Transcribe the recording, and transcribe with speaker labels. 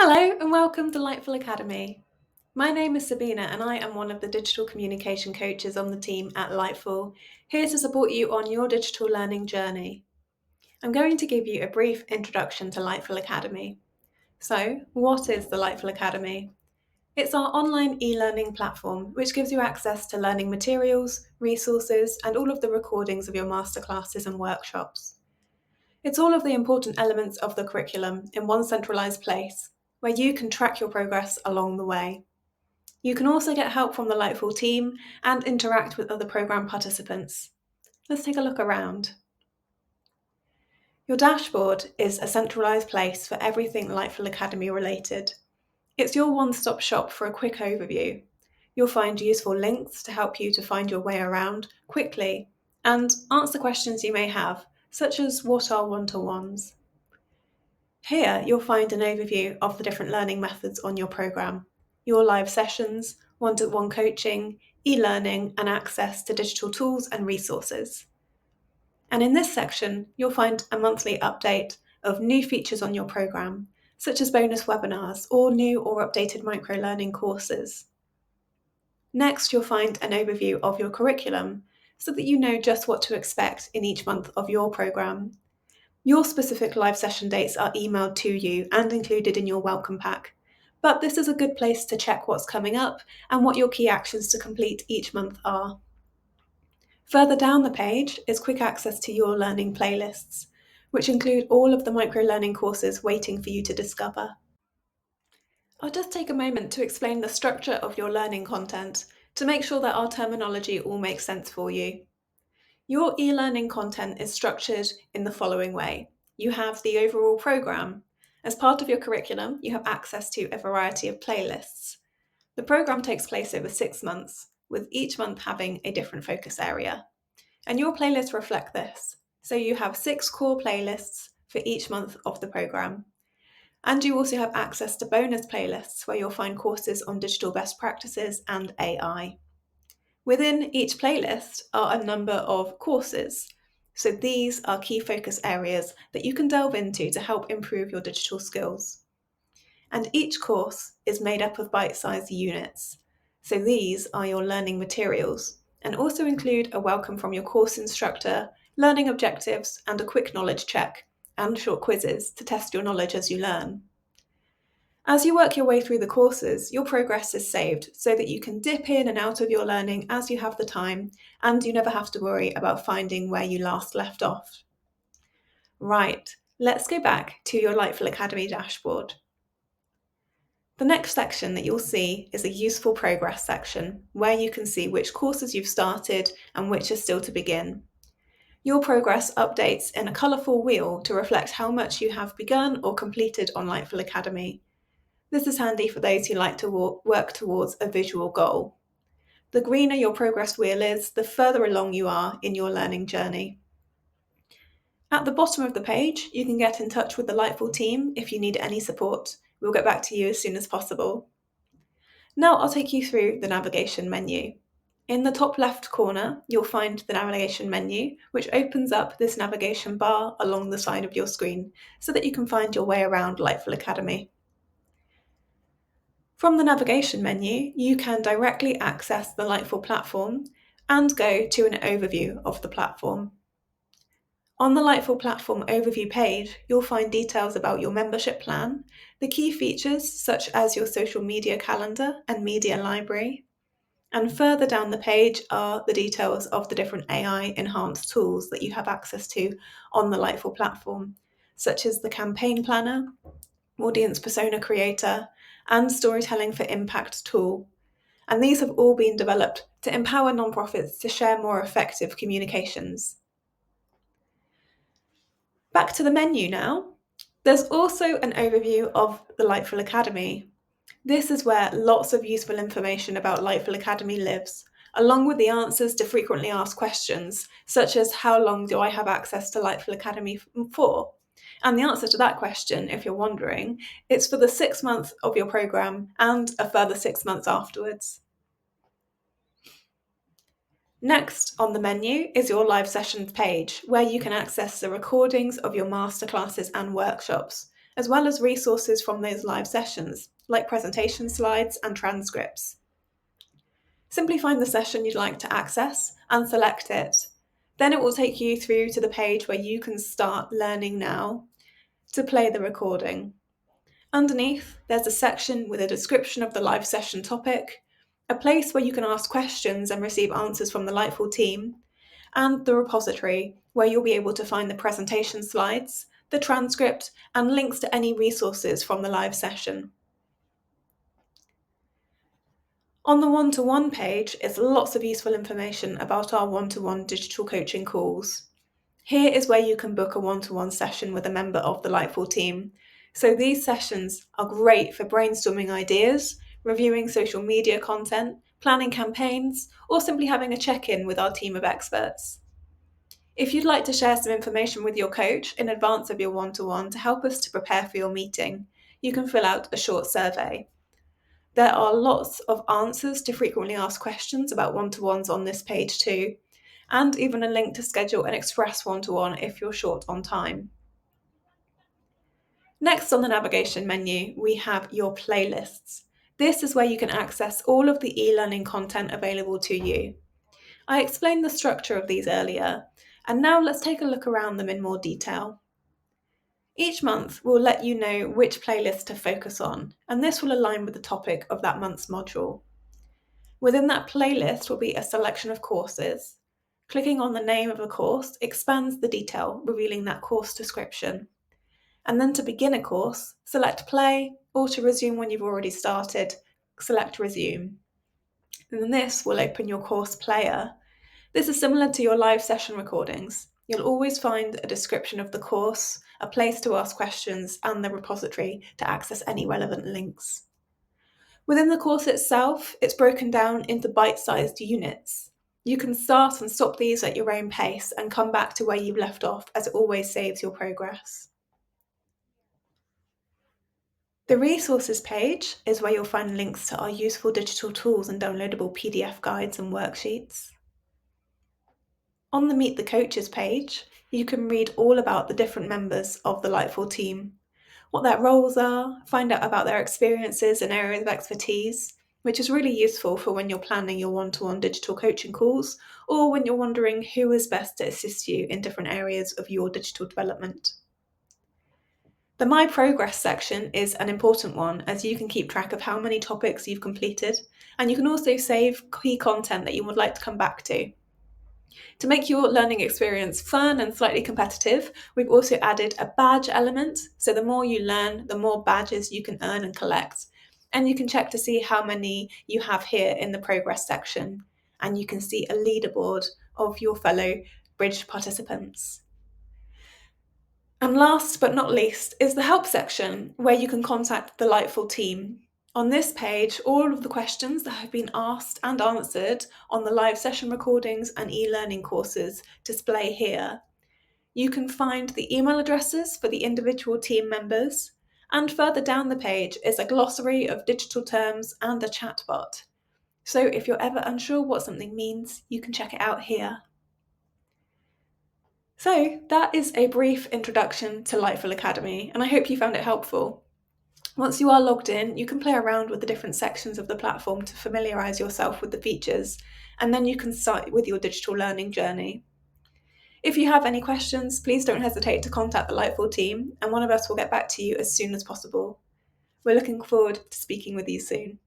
Speaker 1: Hello and welcome to Lightful Academy. My name is Sabina and I am one of the digital communication coaches on the team at Lightful, here to support you on your digital learning journey. I'm going to give you a brief introduction to Lightful Academy. So, what is the Lightful Academy? It's our online e-learning platform which gives you access to learning materials, resources, and all of the recordings of your masterclasses and workshops. It's all of the important elements of the curriculum in one centralised place, where you can track your progress along the way. You can also get help from the Lightful team and interact with other programme participants. Let's take a look around. Your dashboard is a centralised place for everything Lightful Academy related. It's your one-stop shop for a quick overview. You'll find useful links to help you to find your way around quickly and answer questions you may have, such as what are one-to-ones? Here, you'll find an overview of the different learning methods on your programme, your live sessions, one-to-one coaching, e-learning, and access to digital tools and resources. And in this section, you'll find a monthly update of new features on your programme, such as bonus webinars or new or updated micro-learning courses. Next, you'll find an overview of your curriculum, so that you know just what to expect in each month of your programme. Your specific live session dates are emailed to you and included in your welcome pack, but this is a good place to check what's coming up and what your key actions to complete each month are. Further down the page is quick access to your learning playlists, which include all of the micro-learning courses waiting for you to discover. I'll just take a moment to explain the structure of your learning content to make sure that our terminology all makes sense for you. Your e-learning content is structured in the following way. You have the overall programme. As part of your curriculum, you have access to a variety of playlists. The programme takes place over 6 months, with each month having a different focus area. And your playlists reflect this. So you have 6 core playlists for each month of the programme. And you also have access to bonus playlists where you'll find courses on digital best practices and AI. Within each playlist are a number of courses. So these are key focus areas that you can delve into to help improve your digital skills. And each course is made up of bite-sized units. So these are your learning materials and also include a welcome from your course instructor, learning objectives, and a quick knowledge check and short quizzes to test your knowledge as you learn. As you work your way through the courses, your progress is saved so that you can dip in and out of your learning as you have the time, and you never have to worry about finding where you last left off. Right, let's go back to your Lightful Academy dashboard. The next section that you'll see is a useful progress section, where you can see which courses you've started and which are still to begin. Your progress updates in a colourful wheel to reflect how much you have begun or completed on Lightful Academy. This is handy for those who like to work towards a visual goal. The greener your progress wheel is, the further along you are in your learning journey. At the bottom of the page, you can get in touch with the Lightful team if you need any support. We'll get back to you as soon as possible. Now I'll take you through the navigation menu. In the top left corner, you'll find the navigation menu, which opens up this navigation bar along the side of your screen so that you can find your way around Lightful Academy. From the navigation menu, you can directly access the Lightful platform and go to an overview of the platform. On the Lightful platform overview page, you'll find details about your membership plan, the key features such as your social media calendar and media library, and further down the page are the details of the different AI-enhanced tools that you have access to on the Lightful platform, such as the campaign planner, audience persona creator, and storytelling for impact tool. And these have all been developed to empower nonprofits to share more effective communications. Back to the menu now. There's also an overview of the Lightful Academy. This is where lots of useful information about Lightful Academy lives, along with the answers to frequently asked questions, such as how long do I have access to Lightful Academy for? And the answer to that question, if you're wondering, it's for the 6 months of your programme and a further 6 months afterwards. Next on the menu is your live sessions page, where you can access the recordings of your masterclasses and workshops, as well as resources from those live sessions, like presentation slides and transcripts. Simply find the session you'd like to access and select it. Then it will take you through to the page where you can start learning now to play the recording. Underneath, there's a section with a description of the live session topic, a place where you can ask questions and receive answers from the Lightful team, and the repository, where you'll be able to find the presentation slides, the transcript, and links to any resources from the live session. On the one-to-one page is lots of useful information about our one-to-one digital coaching calls. Here is where you can book a one-to-one session with a member of the Lightful team. So these sessions are great for brainstorming ideas, reviewing social media content, planning campaigns, or simply having a check-in with our team of experts. If you'd like to share some information with your coach in advance of your one-to-one to help us to prepare for your meeting, you can fill out a short survey. There are lots of answers to frequently asked questions about one-to-ones on this page too, and even a link to schedule an express one-to-one if you're short on time. Next on the navigation menu, we have your playlists. This is where you can access all of the e-learning content available to you. I explained the structure of these earlier, and now let's take a look around them in more detail. Each month, we'll let you know which playlist to focus on, and this will align with the topic of that month's module. Within that playlist will be a selection of courses. Clicking on the name of a course expands the detail, revealing that course description. And then to begin a course, select play, or to resume when you've already started, select resume. And then this will open your course player. This is similar to your live session recordings. You'll always find a description of the course, a place to ask questions, and the repository to access any relevant links. Within the course itself, it's broken down into bite-sized units. You can start and stop these at your own pace and come back to where you've left off, as it always saves your progress. The resources page is where you'll find links to our useful digital tools and downloadable PDF guides and worksheets. On the Meet the Coaches page, you can read all about the different members of the Lightful team, what their roles are, find out about their experiences and areas of expertise, which is really useful for when you're planning your one-to-one digital coaching calls or when you're wondering who is best to assist you in different areas of your digital development. The My Progress section is an important one, as you can keep track of how many topics you've completed, and you can also save key content that you would like to come back to. To make your learning experience fun and slightly competitive, we've also added a badge element, so the more you learn, the more badges you can earn and collect. And you can check to see how many you have here in the progress section, and you can see a leaderboard of your fellow Bridge participants. And last but not least is the help section, where you can contact the Lightful team. On this page, all of the questions that have been asked and answered on the live session recordings and e-learning courses display here. You can find the email addresses for the individual team members, and further down the page is a glossary of digital terms and a chatbot. So if you're ever unsure what something means, you can check it out here. So that is a brief introduction to Lightful Academy, and I hope you found it helpful. Once you are logged in, you can play around with the different sections of the platform to familiarise yourself with the features, and then you can start with your digital learning journey. If you have any questions, please don't hesitate to contact the Lightful team, and one of us will get back to you as soon as possible. We're looking forward to speaking with you soon.